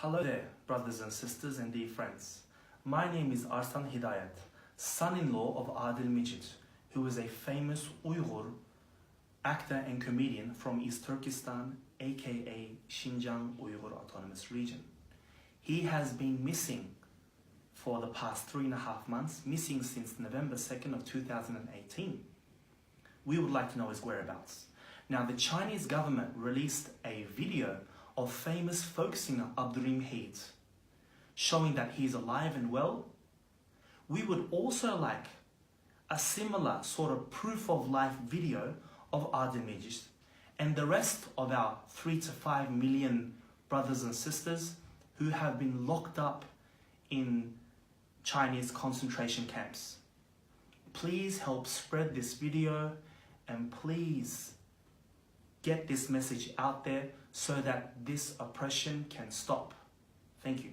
Hello there, brothers and sisters and dear friends. My name is Arslan Hidayat, son-in-law of Adil Mijit, who is a famous Uygur actor and comedian from East Turkestan, aka Xinjiang Uyghur Autonomous Region. He has been missing for the past 3.5 months, missing since November 2nd of 2018. We would like to know his whereabouts. Now, the Chinese government released a video of famous folk singer Adil Mijit, showing that he is alive and well. We would also like a similar sort of proof of life video of Adil Mijit and the rest of our 3 to 5 million brothers and sisters who have been locked up in Chinese concentration camps. Please help spread this video and please get this message out there so that this oppression can stop. Thank you.